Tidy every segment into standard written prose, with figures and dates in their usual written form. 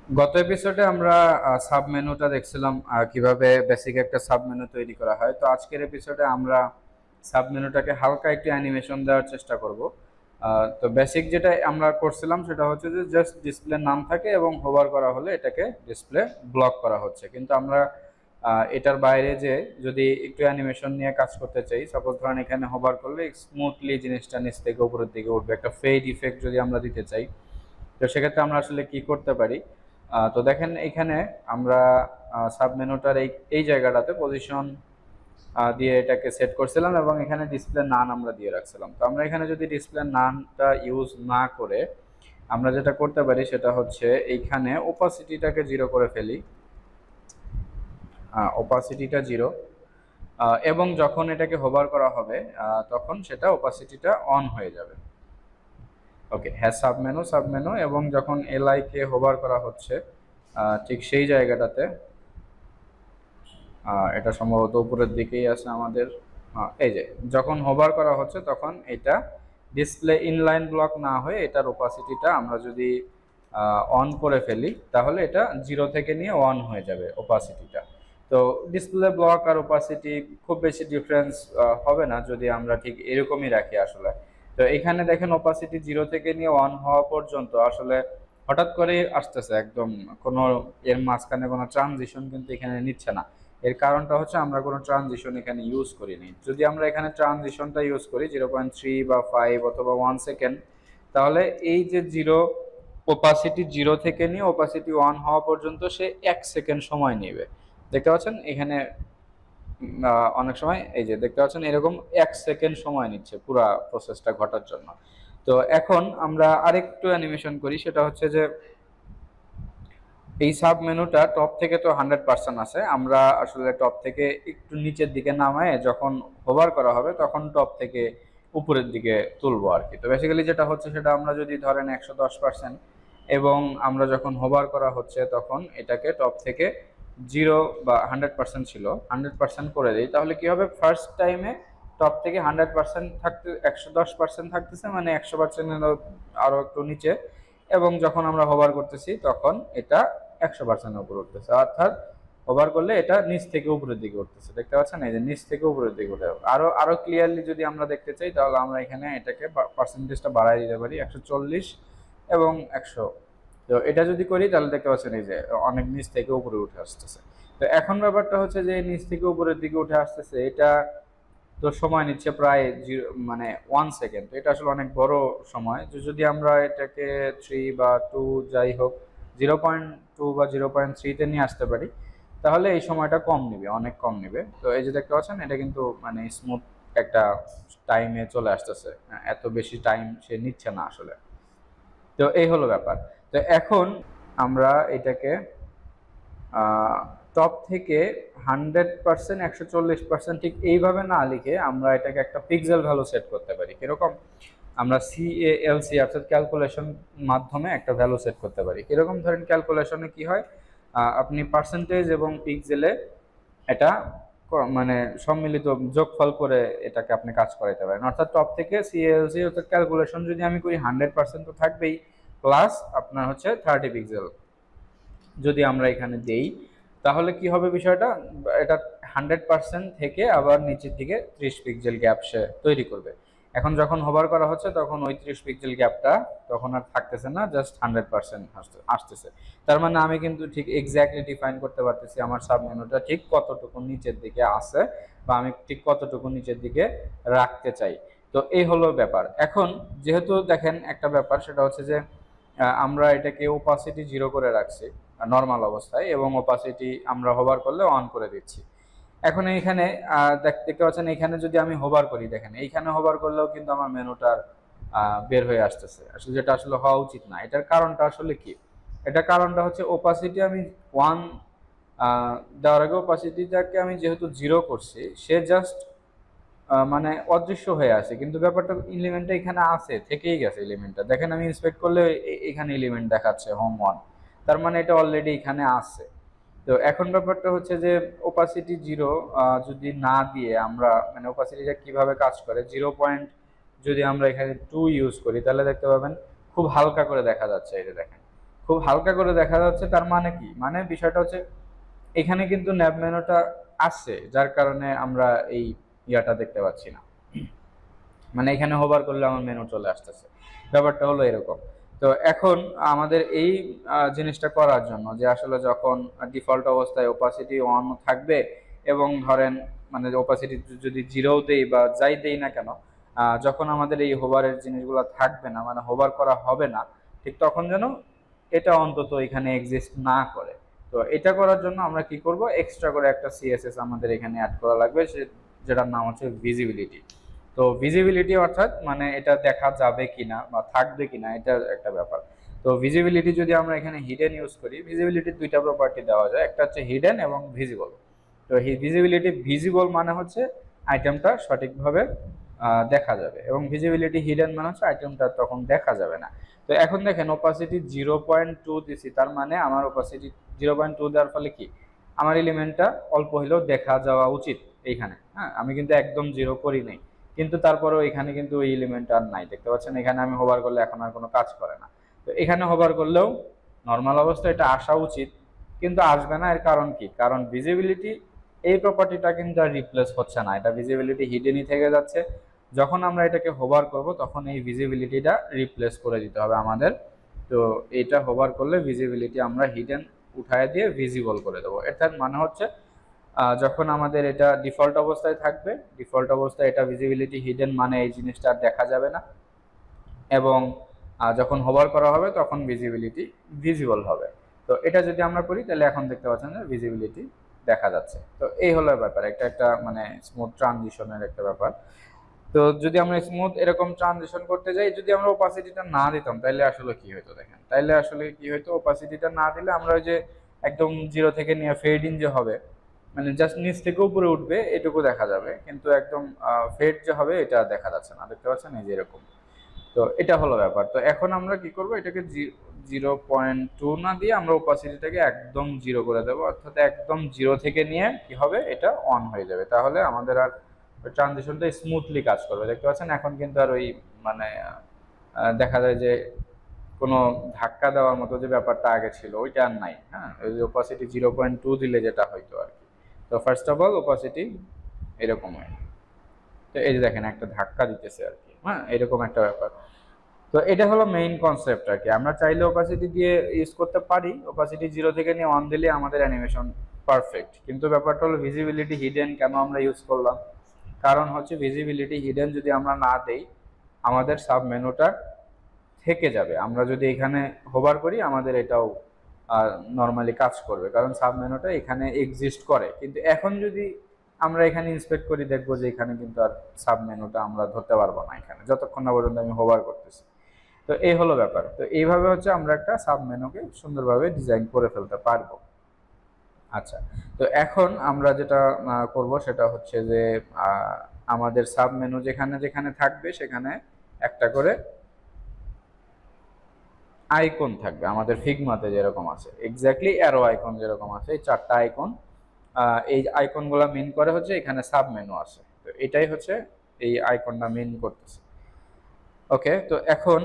গত এপিসোডে আমরা সাব মেনুটা দেখছিলাম কিভাবে বেসিক একটা সাব মেনু তৈরি করা হয়। তো আজকের এপিসোডে আমরা সাব মেনুটাকে হালকা একটু অ্যানিমেশন দেওয়ার চেষ্টা করব। তো বেসিক যেটা আমরা করছিলাম সেটা হচ্ছে যে জাস্ট ডিসপ্লে নাম থাকে এবং হোভার করা হলে এটাকে ডিসপ্লে ব্লক করা হচ্ছে, কিন্তু আমরা এটার বাইরে যে যদি একটু অ্যানিমেশন নিয়ে কাজ করতে চাই, সাপোজ ধরেন এখানে হোভার করলে স্মুথলি জিনিসটা নিচ থেকে উপরের দিকে উঠবে, একটা ফেড ইফেক্ট যদি আমরা দিতে চাই, তো সেক্ষেত্রে আমরা আসলে কি করতে পারি। তো দেখেন এখানে আমরা সাব মেনুটার এই এই জায়গাটাতে পজিশন দিয়ে এটাকে সেট করছিলাম এবং এখানে ডিসপ্লে নান আমরা দিয়ে রাখছিলাম। তো আমরা এখানে যদি ডিসপ্লে নানটা ইউজ না করে আমরা যেটা করতে পারি সেটা হচ্ছে এইখানে ওপাসিটিটাকে জিরো করে ফেলি, ওপাসিটিটা জিরো, এবং যখন এটাকে হোভার করা হবে তখন সেটা ওপাসিটিটা অন হয়ে যাবে। ওকে, হ্যাঁ, সাবমেনু এবং যখন এলআই কে হোভার করা হচ্ছে ঠিক সেই জায়গাটাতে, এটা সম্ভবত উপরের দিকেই আছে আমাদের। এই যে যখন হোভার করা হচ্ছে তখন এটা ডিসপ্লে ইনলাইন ব্লক না হয়ে এটার ওপাসিটিটা আমরা যদি অন করে ফেলি তাহলে এটা জিরো থেকে নিয়ে অন হয়ে যাবে ওপাসিটিটা। তো ডিসপ্লে ব্লক আর ওপাসিটি খুব বেশি ডিফারেন্স হবে না যদি আমরা ঠিক এরকমই রাখি আসলে। তো এখানে দেখেন ওপাসিটি জিরো থেকে নিয়ে অন হওয়া পর্যন্ত আসলে হঠাৎ করে আসতেছে, একদম কোনো এর মাঝখানে কোনো ট্রানজিশন কিন্তু এখানে নিচ্ছে না। এর কারণটা হচ্ছে আমরা কোনো ট্রানজিশন এখানে ইউজ করিনি। যদি আমরা এখানে ট্রানজিশনটা ইউজ করি 0.3 বা 5 অথবা 1 সেকেন্ড, তাহলে এই যে জিরো ওপাসিটি জিরো থেকে নিয়ে ওপাসিটি ওয়ান হওয়া পর্যন্ত সে 1 সেকেন্ড সময় নেবে। দেখতে পাচ্ছেন এখানে অনেক সময় এই যে দেখতে পাচ্ছেন এরকম 1 সেকেন্ড সময় নিচ্ছে পুরো প্রসেসটা ঘটার জন্য। তো এখন আমরা আরেকটু অ্যানিমেশন করি, সেটা হচ্ছে যে এই সাব মেনুটা টপ থেকে তো 100% আছে, আমরা আসলে টপ থেকে একটু নিচের দিকে নামায় যখন হোভার করা হবে তখন টপ থেকে উপরের দিকে তুলবো আর কি। তো বেসিক্যালি যেটা হচ্ছে সেটা আমরা যদি ধরেন 110% এবং আমরা যখন হোভার করা হচ্ছে তখন এটাকে টপ থেকে 0 বা 100% ছিল 100% করে দিই, তাহলে কি হবে, ফার্স্ট টাইমে টপ থেকে 100% থাকতে 110% থাকতেছে, মানে 100% আরো একটু নিচে, এবং যখন আমরা হোভার করতেছি তখন এটা 100% উপরে উঠতেছে, অর্থাৎ ওভার করলে এটা নিচ থেকে উপরের দিকে উঠতেছে। দেখতে পাচ্ছেন এই যে নিচ থেকে উপরের দিকে উঠে। আরো আরো ক্লিয়ারলি যদি আমরা দেখতে চাই তাহলে আমরা এখানে এটাকে পার্সেন্টেজটা বাড়াই দিতে পারি 140 এবং 100। তো এটা যদি করি তাহলে দেখতে পাচ্ছেন এই যে অনেক নিচ থেকে উপরে উঠে আসতেছে। তো এখন ব্যাপারটা হচ্ছে যে নিচ থেকে উপরের দিকে উঠে আসতেছে, এটা তো সময় নিচ্ছে প্রায় মানে 1 সেকেন্ড। তো এটা আসলে অনেক বড় সময়। যদি আমরা এটাকে 3 বা 2 যাই হোক 0.2 বা 0.3-তে নিয়ে আসতে পারি তাহলে এই সময়টা কম নিবে, অনেক কম নিবে। তো এই যে দেখতে পাচ্ছেন এটা কিন্তু মানে স্মুথ একটা টাইমে চলে আসতেছে, এত বেশি টাইম সে নিচ্ছে না আসলে। তো এই হলো ব্যাপার। তো এখন আমরা এটাকে টপ থেকে 100% 140% ঠিক এইভাবে না লিখে আমরা এটাকে একটা পিক্সেল ভ্যালু সেট করতে পারি। কিরকম, আমরা সিএএলসি অর্থাৎ ক্যালকুলেশন মাধ্যমে একটা ভ্যালু সেট করতে পারি। কিরকম, ধরেন ক্যালকুলেশনে কি হয়, আপনি পার্সেন্টেজ এবং পিক্সেলে এটা মানে সম্মিলিত যোগফল করে এটাকে আপনি কাজ করাইতে পারেন। অর্থাৎ টপ থেকে সিএএলসি অর্থাৎ ক্যালকুলেশন যদি আমি করি 100% তো থাকবেই, প্লাস আপনার হচ্ছে 30 পিক্সেল যদি আমরা এখানে দেই তাহলে কি হবে বিষয়টা, এটা 100% থেকে আবার নিচের দিকে 30 পিক্সেল গ্যাপ সে তৈরি করবে। এখন যখন হোভার করা হচ্ছে তখন ওই 30 পিক্সেল গ্যাপটা তখন আর থাকতেছে না, জাস্ট 100% আসতেছে। তার মানে আমি কিন্তু ঠিক এক্স্যাক্টলি ডিফাইন করতে পারতেছি আমার সাব মেনুটা ঠিক কতটুকু নিচের দিকে আছে বা আমি ঠিক কতটুকু নিচের দিকে রাখতে চাই। তো এই হলো ব্যাপার। এখন যেহেতু দেখেন একটা ব্যাপার সেটা হচ্ছে যে আমরা এটাকে ওপাসিটি জিরো করে রাখছি নর্মাল অবস্থায় এবং ওপাসিটি আমরা হোভার করলে অন করে দিচ্ছি। এখন এইখানে দেখতে পাচ্ছেন এখানে যদি আমি হোভার করি, দেখেন এইখানে হোভার করলেও কিন্তু আমার মেনুটার বের হয়ে আসতেছে, আসলে যেটা আসলে হওয়া উচিত না। এটার কারণটা আসলে কি, এটার কারণটা হচ্ছে ওপাসিটি আমি 1 দেওয়ার আগে ওপাসিটিটাকে আমি যেহেতু জিরো করছি সে জাস্ট মানে অদৃশ্য হয়ে আছে, কিন্তু ব্যাপারটা এলিমেন্টটা এখানে আছে, থেকেই গেছে এলিমেন্টটা। দেখেন আমি ইন্সপেক্ট করলে এখানে এলিমেন্ট দেখাচ্ছে হোম 1, তার মানে এটা অলরেডি এখানে আছে। তো এখন ব্যাপারটা হচ্ছে যে ওপাসিটি জিরো যদি না দিয়ে আমরা মানে ওপাসিটিটা কিভাবে কাজ করে, 0. যদি আমরা এখানে 2 ইউজ করি তাহলে দেখতে পাবেন খুব হালকা করে দেখা যাচ্ছে। এটা দেখেন খুব হালকা করে দেখা যাচ্ছে, তার মানে কি, মানে বিষয়টা হচ্ছে এখানে কিন্তু ন্যাব মেনুটা আসছে, যার কারণে আমরা এই ইয়াটা দেখতে পাচ্ছি না। মানে এখানে হোভার করলে আমার মেনু চলে আসতেছে, ব্যাপারটা হলো এরকম। তো এখন আমাদের এই জিনিসটা করার জন্য যে আসলে যখন ডিফল্ট অবস্থায় ওপাসিটি অন থাকবে এবং ধরেন মানে ওপাসিটি যদি জিরো দেই বা যাই দেই না কেন, যখন আমাদের এই হোভারের জিনিসগুলো থাকবে না, মানে হোভার করা হবে না, ঠিক তখন যেন এটা অন্তত এখানে এক্সিস্ট না করে। তো এটা করার জন্য আমরা কি করব, এক্সট্রা করে একটা সিএসএস আমাদের এখানে অ্যাড করা লাগবে, যেটার নাম হচ্ছে ভিজিবিলিটি। তো ভিজিবিলিটি অর্থাৎ মানে এটা দেখা যাবে কিনা বা থাকবে কিনা, এটা একটা ব্যাপার। তো ভিজিবিলিটি যদি আমরা এখানে হিডেন ইউজ করি, ভিজিবিলিটির দুইটা প্রপার্টি দেওয়া যায়, একটা হচ্ছে হিডেন এবং ভিজিবল। তো ভিজিবিলিটি ভিজিবল মানে হচ্ছে আইটেমটা সঠিকভাবে দেখা যাবে, এবং ভিজিবিলিটি হিডেন মানে হচ্ছে আইটেমটা তখন দেখা যাবে না। তো এখন দেখেন ওপাসিটি 0.2 দিছি, তার মানে আমার ওপাসিটি 0.2 দেওয়ার ফলে কি আমার এলিমেন্টটা অল্প হলেও দেখা যাওয়া উচিত এইখানে। হ্যাঁ, আমি কিন্তু একদম জিরো করি নাই, কিন্তু তারপরেও এখানে কিন্তু ওই এলিমেন্ট আর নাই, দেখতে পাচ্ছেন এখানে আমি হোভার করলে এখন আর কোনো কাজ করে না। তো এখানে হোভার করলেও নর্মাল অবস্থায় এটা আসা উচিত, কিন্তু আসবে না। এর কারণ কি, কারণ ভিজিবিলিটি এই প্রপার্টিটা কিন্তু আর রিপ্লেস হচ্ছে না, এটা ভিজিবিলিটি হিডেনই থেকে যাচ্ছে। যখন আমরা এটাকে হোভার করব তখন এই ভিজিবিলিটিটা রিপ্লেস করে দিতে হবে আমাদের। তো এটা হোভার করলে ভিজিবিলিটি আমরা হিডেন উঠায় দিয়ে ভিজিবল করে দেবো। এটার মানে হচ্ছে যখন আমাদের এটা ডিফল্ট অবস্থায় থাকবে, ডিফল্ট অবস্থায় এটা ভিজিবিলিটি হিডেন মানে এই জিনিসটা আর দেখা যাবে না, এবং যখন হোভার করা হবে তখন ভিজিবিলিটি ভিজিবল হবে। তো এটা যদি আমরা করি তাহলে এখন দেখতে পাচ্ছেন যে ভিজিবিলিটি দেখা যাচ্ছে। তো এই হলো ব্যাপার, একটা একটা মানে স্মুথ ট্রানজিশনের একটা ব্যাপার। তো যদি আমরা স্মুথ এরকম ট্রানজিশন করতে যাই, যদি আমরা ওপাসিটিটা না দিতাম তাহলে আসলে কি হতো দেখেন, তাইলে আসলে কি হতো, ওপাসিটিটা না দিলে আমরা ওই যে একদম জিরো থেকে নিয়ে ফেড ইন যে হবে, মানে জাস্ট নিচ থেকে উপরে উঠবে এটুকু দেখা যাবে, কিন্তু একদম ফেড যে হবে এটা দেখা যাচ্ছে না, দেখতে পাচ্ছেন এই যে এরকম। তো এটা হলো ব্যাপার। তো এখন আমরা কি করব, এটাকে 0.2 না দিয়ে আমরা ওপাসিটিটাকে একদম জিরো করে দেবো, অর্থাৎ একদম জিরো থেকে নিয়ে কি হবে, এটা অন হয়ে যাবে। তাহলে আমাদের আর ট্রানজিশনটা স্মুথলি কাজ করবে, দেখতে পাচ্ছেন এখন কিন্তু আর ওই মানে দেখা যায় যে কোনো ধাক্কা দেওয়ার মতো যে ব্যাপারটা আগে ছিল ওইটা আর নাই। হ্যাঁ, ওই যে ওপাসিটি 0.2 দিলে যেটা হইতো আর কি। তো ফার্স্ট অফ অল ওপাসিটি এরকম হয়। তো এই যে দেখেন একটা ধাক্কা দিতেছে আর কি, হ্যাঁ এরকম একটা ব্যাপার। তো এটা হলো মেইন কনসেপ্ট আর কি। আমরা চাইলে ওপাসিটি দিয়ে ইউজ করতে পারি, ওপাসিটি জিরো থেকে নিয়ে অন দিলে আমাদের অ্যানিমেশন পারফেক্ট। কিন্তু ব্যাপারটা হলো ভিজিবিলিটি হিডেন কেন আমরা ইউজ করলাম, কারণ হচ্ছে ভিজিবিলিটি হিডেন যদি আমরা না দেই আমাদের সাব মেনুটা থেকে যাবে। আমরা যদি এখানে হোভার করি আমাদের এটাও নর্মালি কাজ করবে, কারণ সাব মেনুটা এখানে এক্সিস্ট করে। কিন্তু এখন যদি আমরা এখানে ইন্সপেক্ট করি দেখবো যে এখানে কিন্তু আর সাব মেনুটা আমরা ধরতে পারবো না এখানে, যতক্ষণ না পর্যন্ত আমি হোভার করতেছি। তো এই হলো ব্যাপার। তো এইভাবে হচ্ছে আমরা একটা সাব মেনুকে সুন্দরভাবে ডিজাইন করে ফেলতে পারবো। আচ্ছা, তো এখন আমরা যেটা করব সেটা হচ্ছে যে আমাদের সাব মেনু যেখানে যেখানে থাকবে সেখানে একটা করে আইকন থাকবে, আমাদের ফিগমাতে যেরকম আছে এক্স্যাক্টলি অ্যারো আইকন যেরকম আছে, এই চারটা আইকন, এই আইকনগুলো মিন করে হচ্ছে এখানে সাব মেনু আছে। তো এটাই হচ্ছে এই আইকনটা মিন করতেছে। ওকে, তো এখন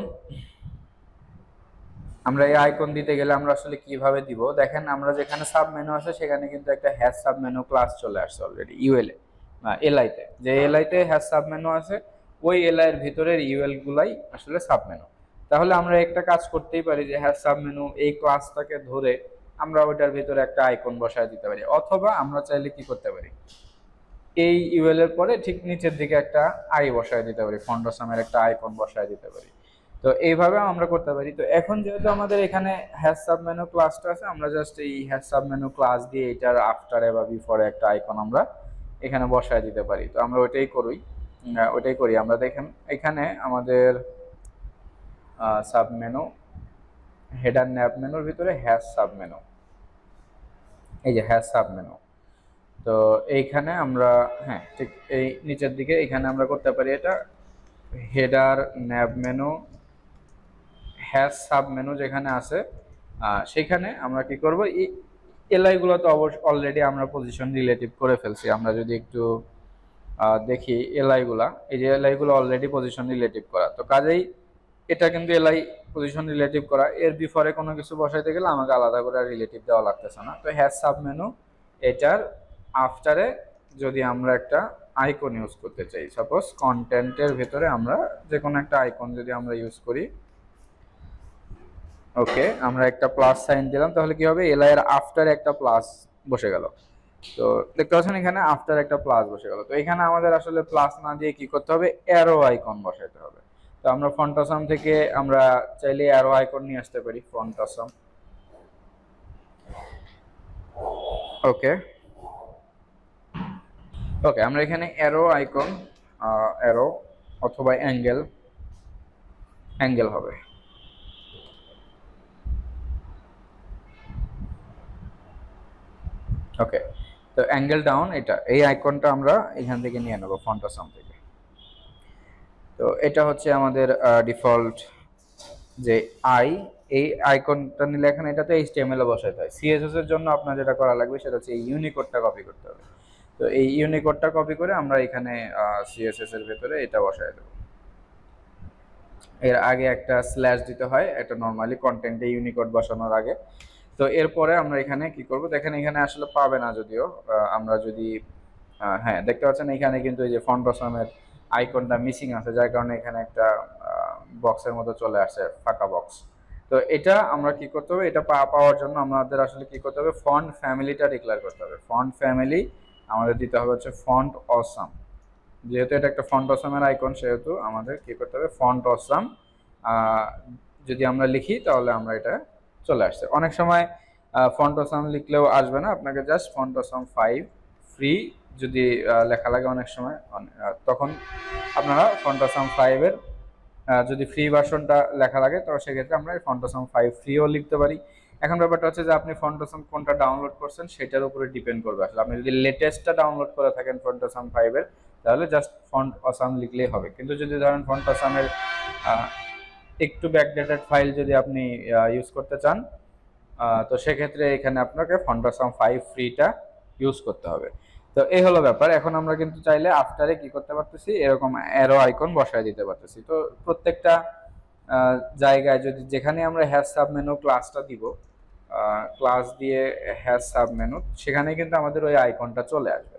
আমরা এই আইকন দিতে গেলে আমরা আসলে কিভাবে দিব, দেখেন আমরা যেখানে সাব মেনু আছে সেখানে কিন্তু একটা হ্যাশ সাব মেনু ক্লাস চলে আসছে অলরেডি ইউএল এলআই তে, যে এলআই তে হ্যাশ সাব মেনু আছে ওই এলআই এর ভিতরের ইউএল গুলাই আসলে সাব মেনু। তাহলে আমরা একটা কাজ করতেই পারি যে হ্যাশ সাব মেনু এই ক্লাসটাকে ধরে আমরা ওইটার ভিতরে একটা আইকন বসায় দিতে পারি, অথবা আমরা চাইলে কি করতে পারি, এই ইউএল এর পরে ঠিক নিচের দিকে একটা আই বসায় দিতে পারি, ফন্ডোসামের একটা আইকন বসায় দিতে পারি। তো এইভাবে আমরা করতে পারি। তো এখন যেহেতু আমাদের এখানে হ্যাশ সাব মেনু ক্লাসটা আছে, আমরা জাস্ট এই হ্যাশ সাব মেনু ক্লাস দিয়ে এটার আফটারে বা বিফোরে একটা আইকন আমরা এখানে বসায় দিতে পারি। তো আমরা ওইটাই করি। আমরা দেখেন এখানে আমাদের সাব মেনু হেডার ন্যাব মেনুর ভিতরে হ্যাশ সাব মেনু, এই যে হ্যাশ সাব মেনু। তো এইখানে আমরা হ্যাঁ ঠিক এই নিচের দিকে এখানে আমরা করতে পারি এটা header nav menu hash sub menu যেখানে আছে সেখানে আমরা কি করব, এই এলআই গুলো তো অবশ্যই অলরেডি আমরা পজিশন রিলেটিভ করে ফেলছি। আমরা যদি একটু দেখি এলআই গুলা, এই যে এলআই গুলো অলরেডি পজিশন রিলেটিভ করা, তো কাজেই এটা কিন্তু এলআই পজিশন রিলেটিভ করা, এর বিফোরে কোনো কিছু বসাইতে গেলে আমাকে আলাদা করে রিলেটিভ দেওয়া লাগতেছে না। তো হ্যাশ সাব মেনু, এটার আফটারে যদি আমরা একটা আইকন ইউজ করতে চাই, সাপোজ কন্টেন্টের ভেতরে আমরা যে কোনো একটা আইকন যদি আমরা ইউজ করি, ওকে আমরা একটা প্লাস সাইন দিলাম, তাহলে কি হবে, এলআই এর আফটারে একটা প্লাস বসে গেল। তো দেখতে পাচ্ছেন এখানে আফটার একটা প্লাস বসে গেল। তো এখানে আমাদের আসলে প্লাস না দিয়ে কি করতে হবে, অ্যারো আইকন বসাইতে হবে। তো আমরা ফন্ট আসাম থেকে আমরা চাইলে অ্যারো আইকন নিয়ে আসতে পারি, ফন্ট আসাম, ওকে ওকে আমরা এখানে অ্যারো আইকন, অ্যারো অথবা অ্যাঙ্গেল, অ্যাঙ্গেল হবে, ওকে। তো অ্যাঙ্গেল ডাউন, এটা এই আইকনটা আমরা এখান থেকে নিয়ে নেব ফন্ট আসাম থেকে। তো এটা হচ্ছে আমাদের ডিফল্ট যে এই আইকনটা নিলে এখানে এটাতে এইচটিএমএল এ বসাইতে হয়। সিএসএস এর জন্য আপনার যেটা করা লাগবে সেটা হচ্ছে এই ইউনিকোডটা কপি করতে হবে। তো এই ইউনিকোডটা কপি করে আমরা এখানে সিএসএস এর ভেতরে এটা বসাই দেব। এর আগে একটা স্ল্যাশ দিতে হয়, এটা নরমালি কন্টেন্টে ইউনিকোড বসানোর আগে। তো এরপরে আমরা এখানে কি করব, দেখেন এখানে আসলে পাবে না যদিও, আমরা যদি হ্যাঁ দেখতে পাচ্ছেন এখানে কিন্তু এই যে ফন্ট আসামের আইকনটা মিসিং আছে, যার কারণে এখানে একটা বক্সের মতো চলে আসে, ফাঁকা বক্স। তো এটা আমরা কি করতে হবে, এটা পাওয়ার জন্য আমাদের আসলে কি করতে হবে, ফন্ট ফ্যামিলিটা ডিক্লেয়ার করতে হবে। ফন্ট ফ্যামিলি আমাদের দিতে হবে হচ্ছে ফন্ট অসাম, যেহেতু এটা একটা ফন্ট অসামের আইকন সেহেতু আমাদের কি করতে হবে, ফন্ট অসাম যদি আমরা লিখি তাহলে আমরা এটা চলে আসছে। অনেক সময় ফন্ট অসাম লিখলেও আসবে না, আপনাকে জাস্ট ফন্ট অসাম 5 ফ্রি যদি লেখা লাগে অনেক সময়, তখন আপনারা ফন্ট অসাম 5 এর যদি ফ্রি ভার্সনটা লেখা লাগে তো সেক্ষেত্রে আমরা ফন্ট অসাম 5 ফ্রিও লিখতে পারি। এখন ব্যাপারটা হচ্ছে যে আপনি ফন্ট অসাম কোনটা ডাউনলোড করছেন সেটার উপরে ডিপেন্ড করবে। আসলে আপনি যদি লেটেস্টটা ডাউনলোড করে থাকেন ফন্ট অসাম 5 এর, তাহলে জাস্ট ফন্ট অসাম লিখলেই হবে। কিন্তু যদি ধরেন ফন্ট অসামের একটু ব্যাকডেটেড ফাইল যদি আপনি ইউজ করতে চান, তো সেক্ষেত্রে এখানে আপনাকে ফন্ট অসাম 5 ফ্রিটা ইউজ করতে হবে। তো এই হলো ব্যাপার। এখন আমরা কিন্তু চাইলে আফটারে কি করতে পারতেছি, এরকম অ্যারো আইকন বসায় দিতে পারতেছি। তো প্রত্যেকটা জায়গায় যদি যেখানে আমরা হ্যাশ সাব মেনু ক্লাসটা দিব, ক্লাস দিয়ে হ্যাশ সাব মেনু, সেখানে কিন্তু আমাদের ওই আইকনটা চলে আসবে।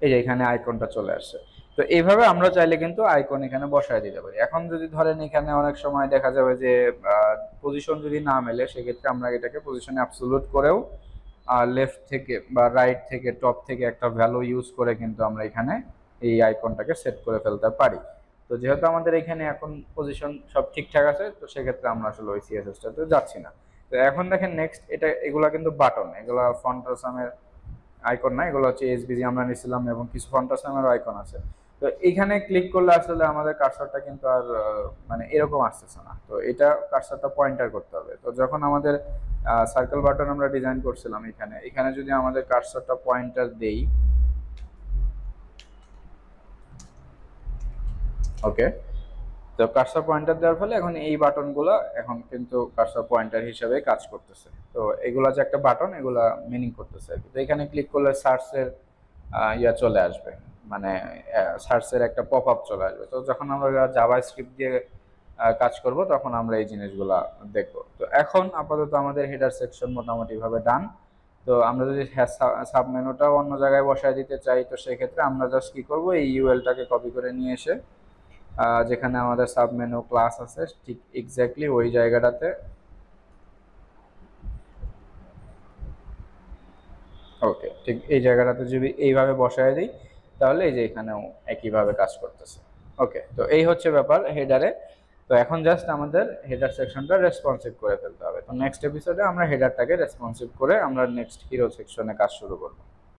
এই যে এখানে আইকনটা চলে আসছে। তো এইভাবে আমরা চাইলে কিন্তু আইকন এখানে বসায় দিতে পারি। এখন যদি ধরেন এখানে অনেক সময় দেখা যাবে যে পজিশন যদি না মেলে, সেক্ষেত্রে আমরা এটাকে পজিশনে অ্যাবসলিউট করেও লেফট থেকে বা রাইট থেকে টপ থেকে একটা ভ্যালু ইউজ করে কিন্তু আমরা এখানে এই আইকনটাকে সেট করে ফেলতে পারি। তো যেহেতু আমাদের এখানে এখন পজিশন সব ঠিকঠাক আছে, তো সেক্ষেত্রে আমরা আসলে ওই সিএসএসটাতে যাচ্ছি না। তো এখন দেখেন নেক্সট, এগুলা কিন্তু বাটন, এগুলা ফন্ট আসামের আইকন না, এগুলো হচ্ছে এসবিজি আমরা নিছিলাম এবং কিছু ফন্ট আসামের আইকন আছে। তো এইখানে ক্লিক করলে আসলে আমাদের কার্সরটা কিন্তু আর মানে এরকম আসতেছে না। তো এটা কার্সরটা পয়েন্টার করতে হবে। তো যখন আমাদের সার্কেল বাটন আমরা ডিজাইন করছিলাম, এখানে যদি আমাদের কার্সরটা পয়েন্টার দেই, ওকে, তো কার্সর পয়েন্টার দেওয়ার ফলে এখন এই বাটনগুলো এখন কিন্তু কার্সর পয়েন্টার হিসেবে কাজ করতেছে। তো এগুলা যে একটা বাটন, এগুলা মিনিং করতেছে আর কি। তো এখানে ক্লিক করলে সার্চের ইয়া চলে আসবে, মানে সার্চের একটা পপ আপ চলে আসবে। তো যখন আমরা জাভা স্ক্রিপ্ট দিয়ে কাজ করব তখন আমরা এই জিনিসগুলা দেখব। তো এখন আপাতত আমাদের হেডার সেকশন মোটামুটি ভাবে ডান। তো আমরা যদি সাব মেনুটাও অন্য জায়গায় বসায় দিতে চাই, তো সেক্ষেত্রে আমরা জাস্ট কি করব, এই ইউএলটাকে কপি করে নিয়ে এসে যেখানে আমাদের সাব মেনু ক্লাস আছে ঠিক এক্স্যাক্টলি ওই জায়গাটাতে, ওকে, ঠিক এই জায়গাটাতে যদি এইভাবে বসায় দিই তাহলে এই যে এখানেও একইভাবে কাজ করতেছে। ওকে, তো এই হচ্ছে ব্যাপার হেডারে। তো এখন জাস্ট আমাদের হেডার সেকশনটা রেসপন্সিভ করে ফেলতে হবে। তো নেক্সট এপিসোডে আমরা হেডারটাকে রেসপন্সিভ করে আমরা নেক্সট হিরো সেকশনে কাজ শুরু করব।